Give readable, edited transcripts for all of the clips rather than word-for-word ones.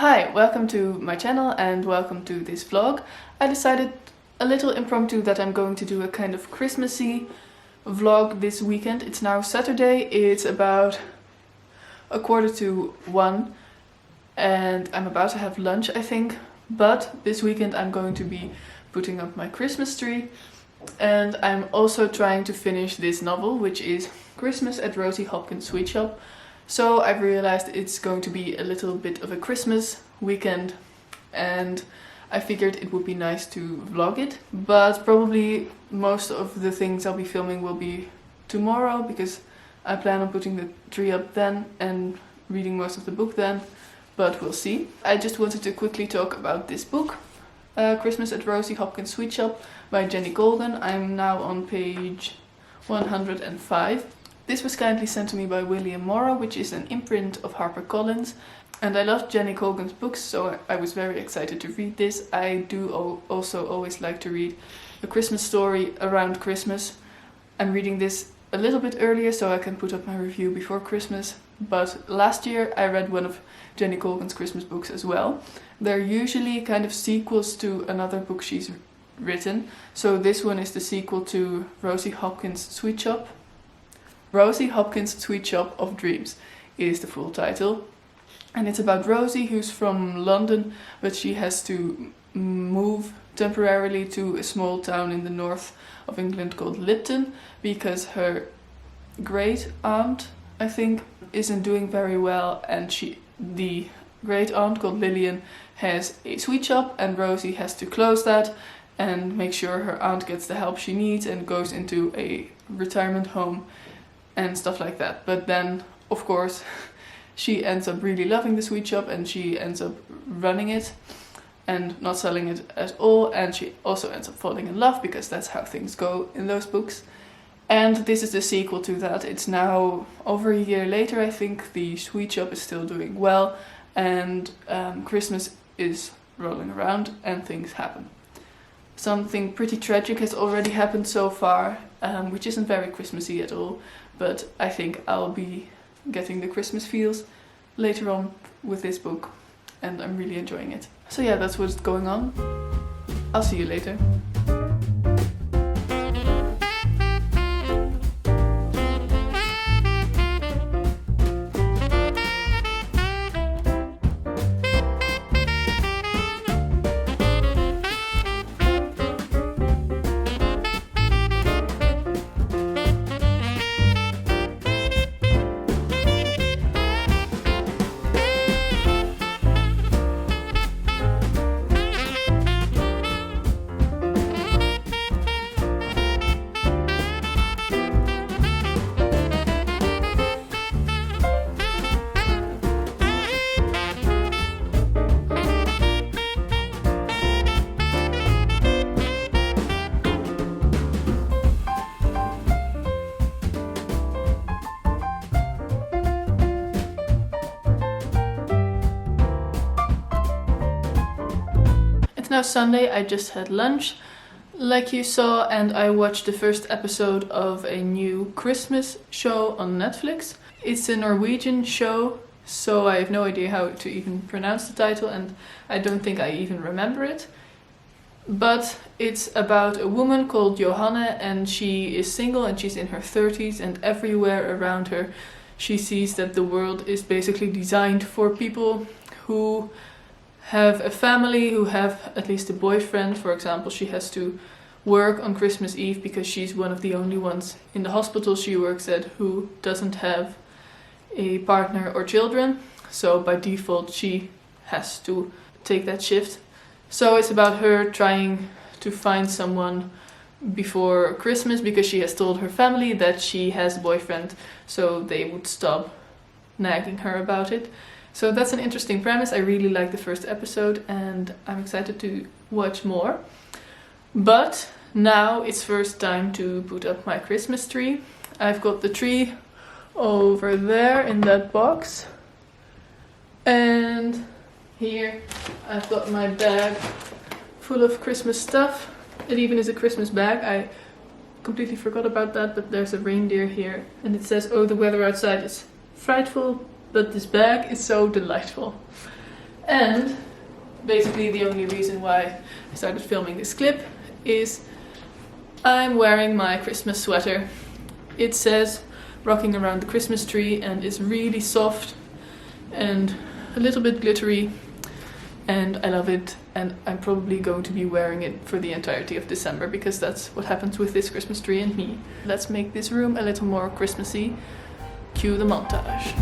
Hi, welcome to my channel and welcome to this vlog. I decided a little impromptu that I'm going to do a kind of Christmassy vlog this weekend. It's now Saturday, it's about 1:45 and I'm about to have lunch, I think. But this weekend I'm going to be putting up my Christmas tree and I'm also trying to finish this novel, which is Christmas at Rosie Hopkins' Sweet Shop. So I've realized it's going to be a little bit of a Christmas weekend and I figured it would be nice to vlog it, but probably most of the things I'll be filming will be tomorrow because I plan on putting the tree up then and reading most of the book then, but we'll see. I just wanted to quickly talk about this book, Christmas at Rosie Hopkins' Sweet Shop by Jenny Colgan. I'm now on page 105. This was kindly sent to me by William Morrow, which is an imprint of HarperCollins, and I love Jenny Colgan's books, so I was very excited to read this. I do also always like to read a Christmas story around Christmas. I'm reading this a little bit earlier so I can put up my review before Christmas, but last year I read one of Jenny Colgan's Christmas books as well. They're usually kind of sequels to another book she's written, so this one is the sequel to Rosie Hopkins' Sweet Shop. Rosie Hopkins' Sweet Shop of Dreams is the full title. And it's about Rosie, who's from London, but she has to move temporarily to a small town in the north of England called Lipton because her great aunt, I think, isn't doing very well, and the great aunt called Lillian has a sweet shop and Rosie has to close that and make sure her aunt gets the help she needs and goes into a retirement home and stuff like that. But then, of course, she ends up really loving the sweet shop and she ends up running it and not selling it at all, and she also ends up falling in love because that's how things go in those books. And this is the sequel to that. It's now over a year later, I think. The sweet shop is still doing well and Christmas is rolling around and things happen. Something pretty tragic has already happened so far, which isn't very Christmassy at all, but I think I'll be getting the Christmas feels later on with this book and I'm really enjoying it. So yeah, that's what's going on. I'll see you later. Now Sunday, I just had lunch like you saw and I watched the first episode of a new Christmas show on Netflix. It's a Norwegian show, so I have no idea how to even pronounce the title and I don't think I even remember it. But it's about a woman called Johanne and she is single and she's in her 30s, and everywhere around her she sees that the world is basically designed for people who have a family, who have at least a boyfriend. For example, she has to work on Christmas Eve because she's one of the only ones in the hospital she works at who doesn't have a partner or children. So by default she has to take that shift. So it's about her trying to find someone before Christmas because she has told her family that she has a boyfriend, so they would stop nagging her about it. So that's an interesting premise. I really like the first episode and I'm excited to watch more. But now it's first time to put up my Christmas tree. I've got the tree over there in that box. And here I've got my bag full of Christmas stuff. It even is a Christmas bag. I completely forgot about that, but there's a reindeer here. And it says, "Oh, the weather outside is frightful, but this bag is so delightful." And basically the only reason why I started filming this clip is I'm wearing my Christmas sweater. It says "Rocking Around the Christmas Tree" and is really soft and a little bit glittery, and I love it, and I'm probably going to be wearing it for the entirety of December because that's what happens with this Christmas tree and me. Let's make this room a little more Christmassy. Cue the montage.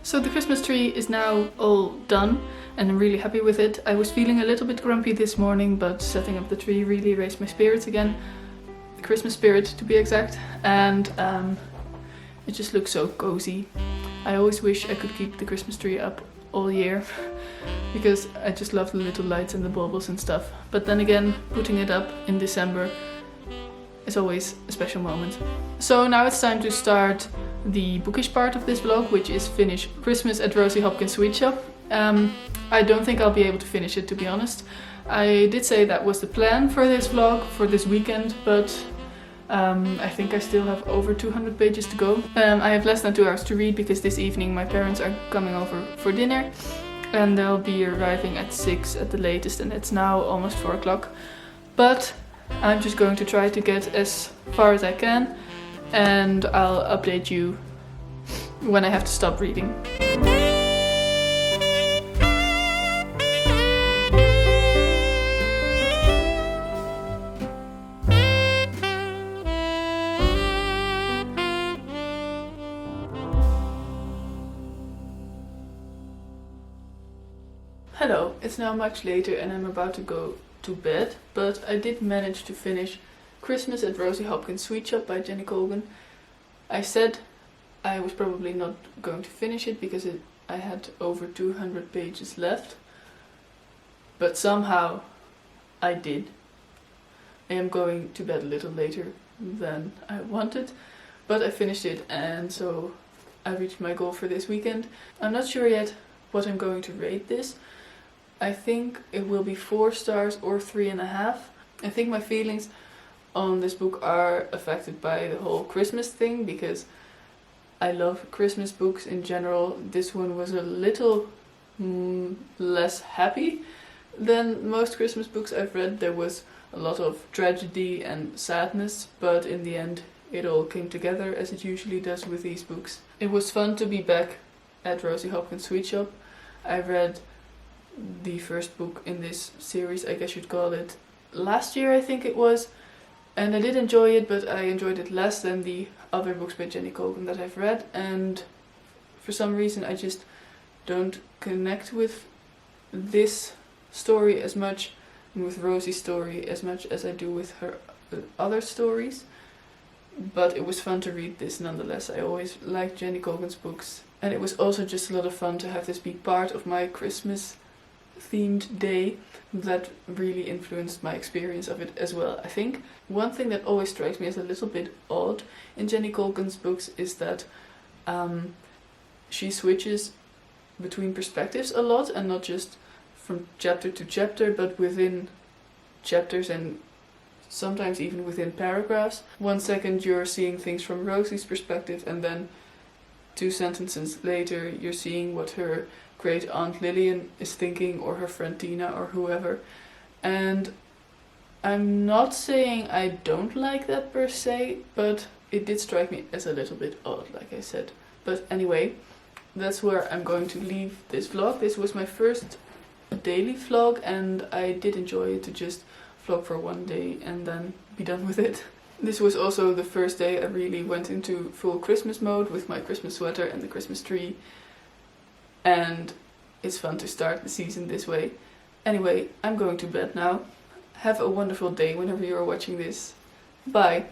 So the Christmas tree is now all done and I'm really happy with it. I was feeling a little bit grumpy this morning, but setting up the tree really raised my spirits again. The Christmas spirit to be exact. And it just looks so cozy. I always wish I could keep the Christmas tree up all year because I just love the little lights and the baubles and stuff. But then again, putting it up in December is always a special moment. So now it's time to start the bookish part of this vlog, which is finish Christmas at Rosie Hopkins Sweet Shop. I don't think I'll be able to finish it, to be honest. I did say that was the plan for this vlog, for this weekend, but I think I still have over 200 pages to go. I have less than 2 hours to read because this evening my parents are coming over for dinner and they'll be arriving at 6 at the latest, and it's now almost 4 o'clock. But I'm just going to try to get as far as I can, and I'll update you when I have to stop reading. Hello, it's now much later and I'm about to go to bed, but I did manage to finish Christmas at Rosie Hopkins Sweet Shop by Jenny Colgan. I said I was probably not going to finish it because I had over 200 pages left, but somehow I did. I am going to bed a little later than I wanted, but I finished it, and so I reached my goal for this weekend. I'm not sure yet what I'm going to rate this. I think it will be 4 stars or 3.5. I think my feelings on this book are affected by the whole Christmas thing because I love Christmas books in general. This one was a little less happy than most Christmas books I've read. There was a lot of tragedy and sadness, but in the end it all came together as it usually does with these books. It was fun to be back at Rosie Hopkins Sweet Shop. I read the first book in this series, I guess you'd call it, last year I think it was, and I did enjoy it, but I enjoyed it less than the other books by Jenny Colgan that I've read, and for some reason I just don't connect with this story as much, and with Rosie's story as much as I do with her other stories. But it was fun to read this nonetheless. I always liked Jenny Colgan's books, and it was also just a lot of fun to have this be part of my Christmas themed day. That really influenced my experience of it as well, I think. One thing that always strikes me as a little bit odd in Jenny Colgan's books is that she switches between perspectives a lot, and not just from chapter to chapter, but within chapters and sometimes even within paragraphs. 1 second you're seeing things from Rosie's perspective, and then 2 sentences later you're seeing what her great aunt Lillian is thinking, or her friend Tina, or whoever. And I'm not saying I don't like that per se, but it did strike me as a little bit odd, like I said. But anyway, that's where I'm going to leave this vlog. This was my first daily vlog, and I did enjoy it to just vlog for one day and then be done with it. This was also the first day I really went into full Christmas mode with my Christmas sweater and the Christmas tree, and it's fun to start the season this way. Anyway, I'm going to bed now. Have a wonderful day whenever you're watching this. Bye!